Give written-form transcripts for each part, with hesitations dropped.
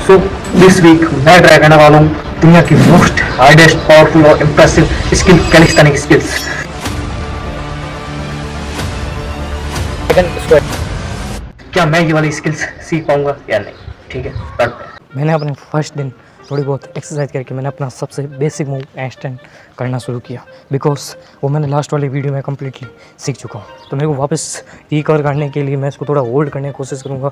So this week मैं try करने वाला हूँ दुनिया की मोस्ट हार्डेस्ट पावरफुल और इम्प्रेसिव स्किल कैलिस्थेनिक स्किल्स। क्या मैं ये वाली स्किल्स सीख पाऊंगा या नहीं? ठीक है, करते हैं। मैंने अपने फर्स्ट दिन थोड़ी बहुत एक्सरसाइज करके मैंने अपना सबसे बेसिक मूव हैंडस्टैंड करना शुरू किया, बिकॉज वो मैंने लास्ट वाली वीडियो में कम्प्लीटली सीख चुका हूँ। तो मेरे को वापस रिकवर करने के लिए मैं इसको थोड़ा होल्ड करने की कोशिश करूँगा।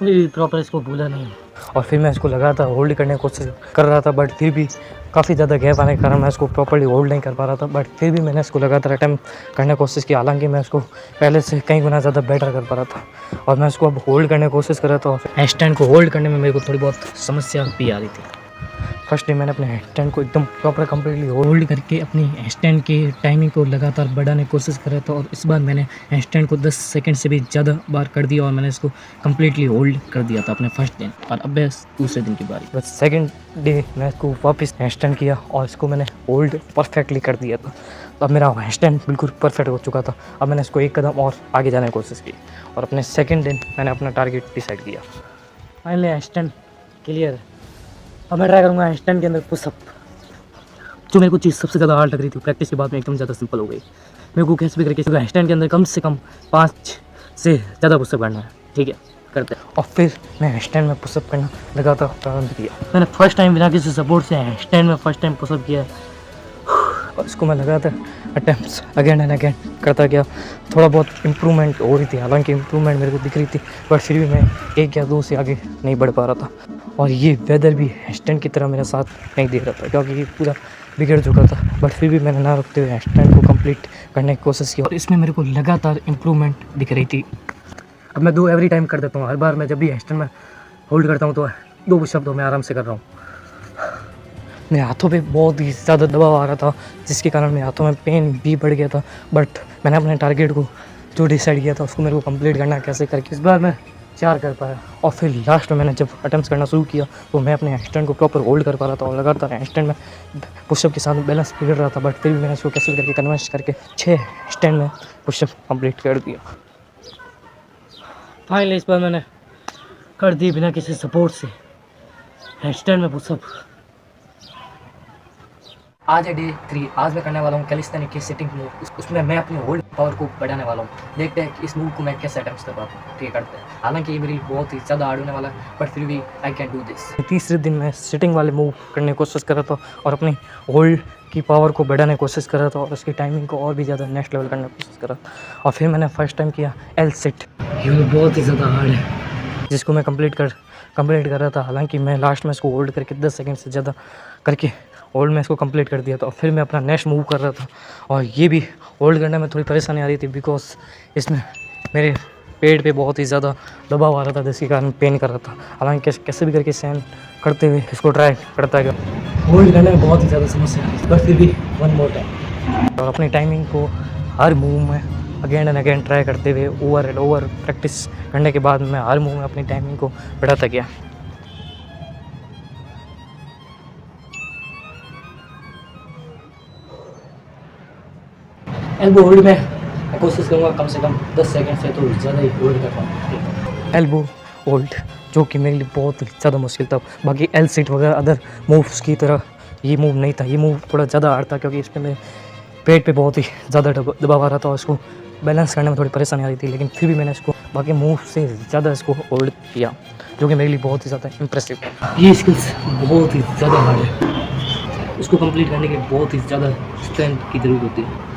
प्रॉपर इसको भूला नहीं और फिर मैं इसको लगातार होल्ड करने की कोशिश कर रहा था, बट फिर भी काफ़ी ज़्यादा गैप आने के कारण मैं इसको प्रॉपर्ली होल्ड नहीं कर पा रहा था। बट फिर भी मैंने इसको लगातार अटैम्प्ट करने की कोशिश की, हालांकि मैं इसको पहले से कई गुना ज़्यादा बेटर कर पा रहा था और मैं इसको अब होल्ड करने की कोशिश कर रहा था। हैंड स्टैंड को होल्ड करने में मेरे को थोड़ी बहुत समस्या भी आ रही थी। फर्स्ट डे मैंने अपने हैंड स्टैंड को एकदम प्रॉपर कम्प्लीटली होल्ड करके अपनी हैंड स्टैंड के टाइमिंग को लगातार बढ़ाने की कोशिश कर रहा था और इस बार मैंने हैंड स्टैंड को 10 सेकंड से भी ज़्यादा बार कर दिया और मैंने इसको कम्प्लीटली होल्ड कर दिया था अपने फर्स्ट दिन। और अब बस दूसरे दिन की बारी, बस सेकंड डे मैं इसको वापस हैंड स्टैंड किया और इसको मैंने होल्ड परफेक्टली कर दिया था। तो अब मेरा हैंड स्टैंड बिल्कुल परफेक्ट हो चुका था। अब मैंने इसको एक कदम और आगे जाने की कोशिश की और अपने सेकेंड दिन मैंने अपना टारगेट डिसाइड किया। Finally hand stand clear. अब मैं ट्राई करूँगा हैंडस्टैंड के अंदर पुशअप। जो मेरे को चीज़ सबसे ज़्यादा हार्ड लग रही थी प्रैक्टिस के बाद में एकदम ज़्यादा सिंपल हो गई। मेरे को कैसे भी करके हैंडस्टैंड के अंदर कम से कम 5 से ज़्यादा पुशअप करना है। ठीक है, करते हैं। और फिर मैं हैंडस्टैंड में पुशअप करना लगातार प्रारंभ किया। मैंने फर्स्ट टाइम बिना किसी सपोर्ट से हैंडस्टैंड में फर्स्ट टाइम पुशअप किया और इसको मैं लगातार अटैम्प्ट्स अगेन एंड अगेन करता गया। थोड़ा बहुत इम्प्रूवमेंट हो रही थी, हालांकि इम्प्रूवमेंट मेरे को दिख रही थी, बट फिर भी मैं 1 या 2 से आगे नहीं बढ़ पा रहा था। और ये वेदर भी हैंडस्टैंड की तरह मेरा साथ नहीं दे रहा था, क्योंकि ये पूरा बिगड़ चुका था। बट फिर भी मैंने ना रुकते हुए हैंडस्टैंड को कंप्लीट करने की कोशिश की और इसमें मेरे को लगातार इम्प्रूवमेंट दिख रही थी। अब मैं 2 एवरी टाइम कर देता हूँ। हर बार मैं जब भी हैंडस्टैंड में होल्ड करता हूँ तो 2 पुशअप मैं आराम से कर रहा हूँ। मेरे हाथों पे बहुत ही ज़्यादा दबाव आ रहा था, जिसके कारण मेरे हाथों में पेन भी बढ़ गया था। बट मैंने अपने टारगेट को जो डिसाइड किया था उसको मेरे को कंप्लीट करना कैसे करके इस बार मैं 4 कर पाया। और फिर लास्ट में मैंने जब अटेम्प्ट करना शुरू किया तो मैं अपने हैंडस्टैंड को प्रॉपर होल्ड कर पा रहा था और लगातार हैंडस्टैंड में पुशअप के साथ बैलेंस बिगड़ रहा था। बट फिर भी मैंने इसको कैसे करके कन्वर्स करके 6 हैंडस्टैंड में पुशअप कंप्लीट कर दिया। फाइनली इस बार मैंने कर दी बिना किसी सपोर्ट से हैंडस्टैंड में पुशअप। आज है डे 3। आज मैं करने वाला हूँ कैलिस्थेनिक की सिटिंग मूव। उसमें मैं अपनी होल्ड पावर को बढ़ाने वाला हूँ। देखते हैं कि इस मूव को मैं कैसे अटेम्प्ट कर पाता हूँ। ठीक है, करते हैं। हालांकि ये मेरी बहुत ही ज़्यादा हार्ड होने वाला है, बट फिर भी आई कैन डू दिस। तीसरे दिन मैं सिटिंग वाले मूव करने की कोशिश कर रहा था और अपनी होल्ड की पावर को बढ़ाने की कोशिश कर रहा था और उसकी टाइमिंग को और भी ज़्यादा नेक्स्ट लेवल करने की कोशिश कर रहा था। और फिर मैंने फर्स्ट टाइम किया एल सिट। ये बहुत ही ज़्यादा हार्ड है, जिसको मैं कंप्लीट कर रहा था। हालांकि मैं लास्ट में इसको होल्ड करके 10 सेकेंड से ज़्यादा करके होल्ड में इसको कंप्लीट कर दिया था। और फिर मैं अपना नेक्स्ट मूव कर रहा था और ये भी होल्ड करने में थोड़ी परेशानी आ रही थी, बिकॉज इसमें मेरे पेट पे बहुत ही ज़्यादा दबाव आ रहा था, जिसके कारण पेन कर रहा था। हालांकि कैसे भी करके सहन करते हुए इसको ट्राई करता गया। होल्ड करने में बहुत ही ज़्यादा समस्या आई, बट फिर भी 1 मोर टाइम। और अपनी टाइमिंग को हर मूव में अगेन एंड अगेन ट्राई करते हुए ओवर एंड ओवर प्रैक्टिस करने के बाद मैं हर मूव में अपनी टाइमिंग को बढ़ाता गया। एल्बो होल्ड में कोशिश करूँगा कम से कम 10 सेकंड से तो ज़्यादा ही होल्ड कर पाऊँ। एल्बो होल्ड जो कि मेरे लिए बहुत ही ज़्यादा मुश्किल था। बाकी एल सिट वगैरह अदर मूव्स की तरह ये मूव नहीं था। ये मूव थोड़ा ज़्यादा हार्ड था, क्योंकि इसमें मेरे पेट पे बहुत ही ज़्यादा दबाव आ रहा था और इसको बैलेंस करने में थोड़ी परेशानी आ रही थी। लेकिन फिर भी मैंने इसको बाकी मूव से ज़्यादा इसको होल्ड किया, जो कि मेरे लिए बहुत ही ज़्यादा इम्प्रेसिव है। ये स्किल्स बहुत ही ज़्यादा हार्ड है, इसको कंप्लीट करने के लिए बहुत ही ज़्यादा स्ट्रेंथ की ज़रूरत होती है।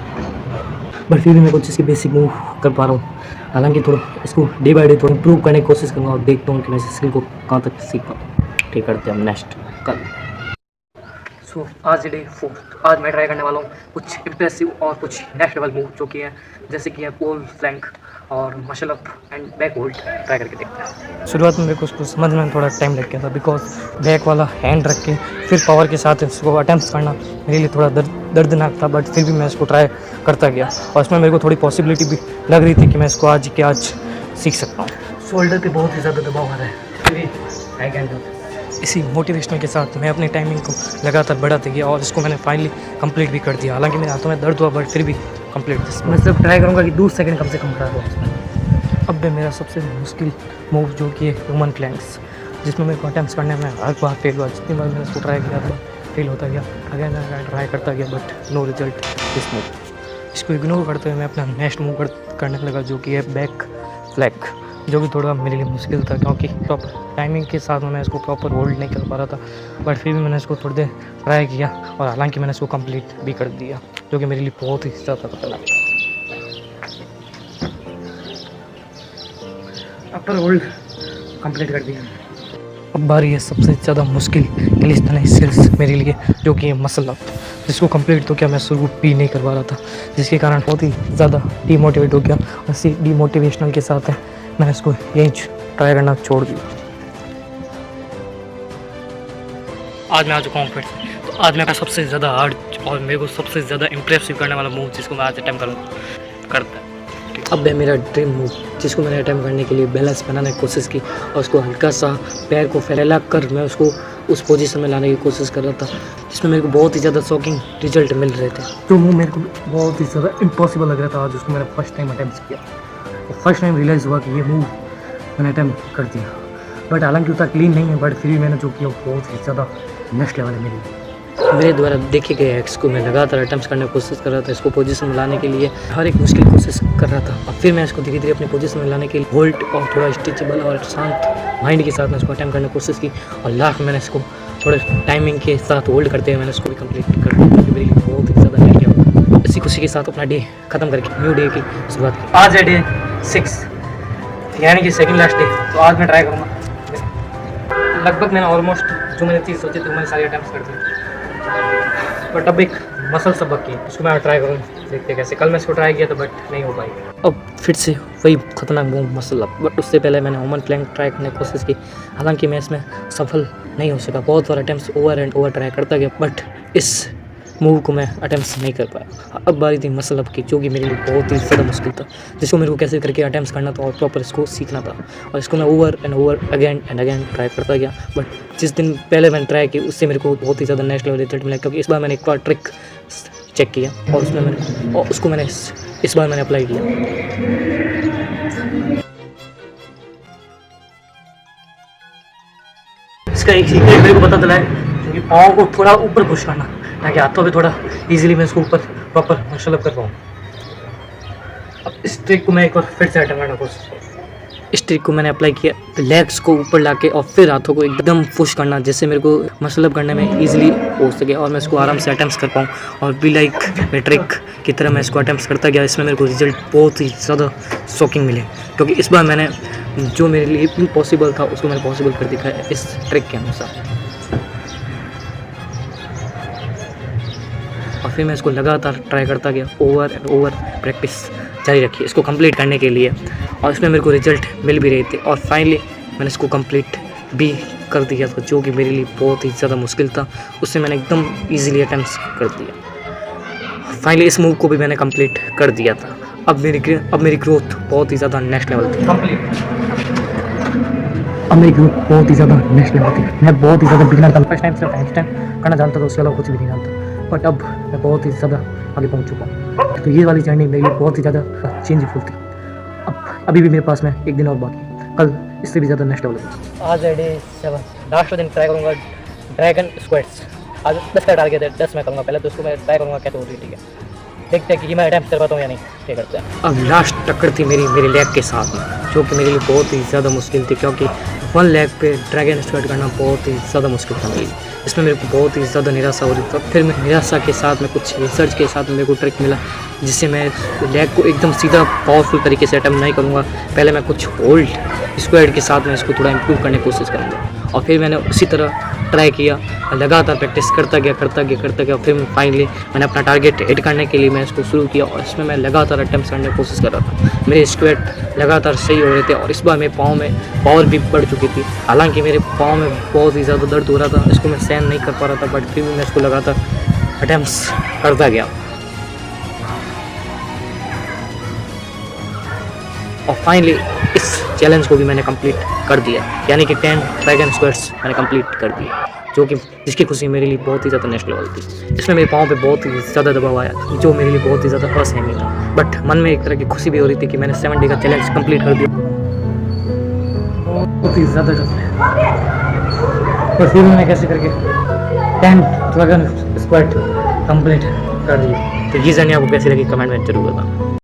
बट फिर भी मैं कुछ इसकी बेसिक मूव कर पा रहा हूँ। हालांकि थोड़ा इसको डे बाई डे थोड़ा इम्प्रूव करने की कोशिश करूँगा और देखता हूँ कि मैं इस स्किल को कहाँ तक सीख पाऊँ। ठीक, करते हैं हम नेक्स्ट कल। सो आज डे 4। आज मैं ट्राई करने वाला हूँ कुछ इम्प्रेसिव और कुछ नेक्स्ट लेवल मूव, जो कि है जैसे कि है पोल फ्लैंक और muscle up and back hold. Try करके देखते हैं। शुरुआत में मेरे को उसको समझ में थोड़ा टाइम लग गया था, बिकॉज बैक वाला हैंड रख के फिर पावर के साथ इसको अटैम्प्ट करना मेरे लिए थोड़ा दर्दनाक था। बट फिर भी मैं इसको ट्राई करता गया और इसमें मेरे को थोड़ी पॉसिबिलिटी भी लग रही थी कि मैं इसको आज के आज सीख सकता हूँ। शोल्डर पे बहुत ही ज़्यादा दबाव आ रहा है, फिर आई कैन डू दिस। इसी मोटिवेशन के साथ मैं अपनी टाइमिंग को लगातार बढ़ाते गया और इसको मैंने फाइनली कंप्लीट भी कर दिया। हालांकि मेरे हाथों में दर्द हुआ, बट फिर भी कंप्लीट। मैं सिर्फ ट्राई करूँगा कि 2 सेकंड कम से कम करा दूँ। अब मेरा सबसे मुश्किल मूव जो कि है ह्यूमन प्लैंक्स। जिसमें मेरे को अटैम्प्ट करने में हर बार फेल हुआ। जितनी बार मैंने इसको ट्राई किया था फेल होता गया, अगेन ट्राई करता गया, but no result this move. इसको इग्नोर करते हुए मैं अपना नेक्स्ट मूव करने लगा, जो कि है बैक फ्लैग, जो कि थोड़ा मेरे लिए मुश्किल था क्योंकि प्रॉपर टाइमिंग के साथ मैं इसको प्रॉपर होल्ड नहीं कर पा रहा था। बट फिर भी मैंने इसको थोड़ी देर ट्राई किया और हालांकि मैंने इसको कंप्लीट भी कर दिया, जो कि मेरे लिए बहुत ही ज़्यादा खतरनाक था। अपर होल्ड कंप्लीट कर दिया। अब बारी है सबसे ज़्यादा मुश्किल कैलिस्थेनिक्स स्किल्स मेरे लिए, जो कि मसल अप, जिसको कंप्लीट तो क्या मैं शुरू भी नहीं कर पा रहा था, जिसके कारण बहुत ही ज़्यादा डीमोटिवेट हो गया। और इसी डीमोटिवेशनल के साथ मैंने इसको यहीं ट्राई करना छोड़ दिया। आज मैं आ चुका हूँ फिर से। तो आज मेरा सबसे ज़्यादा हार्ड और मेरे को सबसे ज़्यादा इम्प्रेसिव करने वाला मूव, जिसको मैं आज अटैम्प्ट करता है। अब है मेरा ड्रीम मूव, जिसको मैंने अटैम्प्ट करने के लिए बैलेंस बनाने की कोशिश की और उसको हल्का सा पैर को फैला कर मैं उसको उस पोजीशन में लाने की कोशिश कर रहा था, जिसमें मेरे को बहुत ही ज़्यादा शॉकिंग रिजल्ट मिल रहे थे। तो मूव मेरे को बहुत ही ज़्यादा इम्पॉसिबल लग रहा था आज, उसको मैंने फर्स्ट टाइम अटैम्प्ट किया और फर्स्ट टाइम रियलाइज़ हुआ कि ये मूव मैंने अटैम्प्ट कर दिया। बट हालांकि उतना क्लीन नहीं है, बट फिर भी मैंने जो किया बहुत ही ज़्यादा नेक्स्ट लेवल है। मेरे द्वारा देखे गए एक्स को मैं लगातार अटैम्प्ट करने की कोशिश कर रहा था, इसको पोजीशन में लाने के लिए हर एक मुश्किल कोशिश कर रहा था। और फिर मैं इसको धीरे धीरे अपनी पोजीशन में लाने के लिए होल्ड और थोड़ा स्ट्रेचेबल और शांत माइंड के साथ मैं इसको अटैम्प्ट करने की कोशिश की और लास्ट में मैंने इसको थोड़े टाइमिंग के साथ होल्ड करते हुए मैंने इसको भी कंप्लीट कर दिया, जो कि मेरे लिए बहुत ही ज़्यादा नेक्स्ट लेवल। इसी खुशी के साथ अपना डे खत्म करके न्यू डे की शुरुआत की। आज है डे 6, यानी कि सेकेंड लास्ट डे। तो आज मैं ट्राई करूँगा। लगभग मैंने ऑलमोस्ट जो मैंने चीज़ सोची थी मैंने सारी अटैम्प्ट कर दी, बट अब एक मसल सबक की उसको मैं ट्राई करूँ, देखते कैसे। कल मैं इसको ट्राई किया था बट नहीं हो पाई। अब फिर से वही खतरनाक मूव मसल अप, बट उससे पहले मैंने वुमन प्लैंक ट्राई करने की कोशिश की। हालांकि मैं इसमें सफल नहीं हो सका, बहुत बार attempt over and over try करता गया, बट इस मूव को मैं अटैम्प्ट नहीं कर पाया। अब बारी थी मसल अप की, जो कि मेरे लिए बहुत ही ज़्यादा मुश्किल था, जिसको मेरे को कैसे करके अटैम्प्ट करना था और प्रॉपर इसको सीखना था। और इसको मैं over and over again and again try करता गया, बट जिस दिन पहले मैंने ट्राई की उससे मेरे को बहुत ही ज़्यादा नेक्स्ट लेवल रिजल्ट मिला, क्योंकि इस बार मैंने एक बार ट्रिक चेक किया और उसको मैंने इस बार मैंने अप्लाई किया। इसका एक सीक्रेट मेरे को पता चला है, क्योंकि पाँव को थोड़ा ऊपर पुश करना, ताकि हाथों पे थोड़ा इजीली मैं इसको ऊपर प्रॉपर मसल अप कर पाऊँ। अब इस ट्रिक को मैं एक बार फिर से अटैम्प्ट करने की कोशिश करूँ। इस ट्रिक को मैंने अप्लाई किया, तो लेग्स को ऊपर लाके और फिर हाथों को एकदम पुश करना, जिससे मेरे को मसल अप करने में इजीली हो सके और मैं इसको आराम से अटैम्प्ट कर पाऊँ। और भी लाइक मैं ट्रिक की तरह मैं इसको अटैम्प्ट करता गया। इसमें मेरे को रिजल्ट बहुत ही ज़्यादा शॉकिंग मिले, क्योंकि इस बार मैंने जो मेरे लिए इम्पॉसिबल था उसको मैंने पॉसिबल कर दिखाया इस ट्रिक के अनुसार। और फिर मैं इसको लगातार ट्राई करता गया, ओवर एंड ओवर प्रैक्टिस जारी रखी इसको कंप्लीट करने के लिए, और इसमें मेरे को रिजल्ट मिल भी रहे थे। और फाइनली मैंने इसको कंप्लीट भी कर दिया था, जो कि मेरे लिए बहुत ही ज़्यादा मुश्किल था, उससे मैंने एकदम इजीली अटैम्प्ट कर दिया। फाइनली इस मूव को भी मैंने कंप्लीट कर दिया था। अब मेरी ग्रोथ बहुत ही ज़्यादा नेक्स्ट लेवल थी। अब मेरी ग्रोथ बहुत ही ज़्यादा नेक्स्ट लेवल थी। मैं बहुत ही ज़्यादा बिगनर था, फर्स्ट टाइम सिर्फ हैंडस्टैंड करना जानता था, उसके अलावा कुछ भी नहीं जानता, बट अब मैं बहुत ही ज़्यादा आगे पहुंच चुका हूँ। तो ये वाली जर्नी मेरे लिए बहुत ही ज़्यादा चेंजफुल थी। अब अभी भी मेरे पास में एक दिन और बाकी, कल इससे भी ज़्यादा नेक्स्ट लेवल है। आज है डे 7, लास्ट दिन ट्राई करूँगा ड्रैगन स्क्वाट्स। आज 10 का टारगेट है, 10 मैं करूँगा पहले, तो उसको मैं ट्राई करूँगा कैसे होती है। ठीक है, देखते हैं कि मैं अटैम्प्ट कर पाता हूँ या नहीं, क्या करते हैं। अब लास्ट टक्कर थी मेरी लेग के साथ में, जो कि मेरे लिए बहुत ही ज़्यादा मुश्किल थी, क्योंकि 1 लेग पे ड्रैगन स्क्वाट करना बहुत ही ज़्यादा मुश्किल था मेरे लिए। इसमें मेरे को बहुत ही ज़्यादा निराशा हो रही थी। फिर मैं निराशा के साथ में कुछ रिसर्च के साथ में मेरे को ट्रिक मिला, जिससे मैं लेग को एकदम सीधा पावरफुल तरीके से अटैम्प्ट नहीं करूँगा। पहले मैं कुछ होल्ड स्क्वाड के साथ में इसको थोड़ा इंप्रूव करने की कोशिश करूँगा, और फिर मैंने उसी तरह ट्राई किया, लगातार प्रैक्टिस करता गया। फिर फाइनली मैंने अपना टारगेट हिट करने के लिए मैं इसको शुरू किया, और इसमें मैं लगातार अटैम्प्ट करने की कोशिश कर रहा था। मेरे स्क्वाट लगातार सही हो रहे थे, और इस बार मेरे पाँव में पावर भी बढ़ चुकी थी। हालांकि मेरे पाँव में बहुत ही ज़्यादा दर्द हो रहा था, इसको मैं सहन नहीं कर पा रहा था, बट फिर भी मैं इसको लगातार अटैम्प्ट्स करता गया। और फाइनली इस चैलेंज को भी मैंने कंप्लीट कर दिया, यानी कि 10 ड्रैगन स्क्वाट्स मैंने कंप्लीट कर दिए, जो कि जिसकी खुशी मेरे लिए बहुत ही ज़्यादा नेक्स्ट लेवल थी। इसमें मेरे पाँव पे बहुत ही ज़्यादा दबाव आया, जो मेरे लिए बहुत ही ज़्यादा असहनीय था, बट मन में एक तरह की खुशी भी हो रही थी कि मैंने 7 डे का चैलेंज कंप्लीट कर दिया। बहुत ही ज़्यादा टफ है। और फिर मैंने कैसे करके 10 ड्रैगन स्क्वाड कंप्लीट कर दी। तो ये जानिए आपको कैसी लगी कमेंट में जरूर बताना।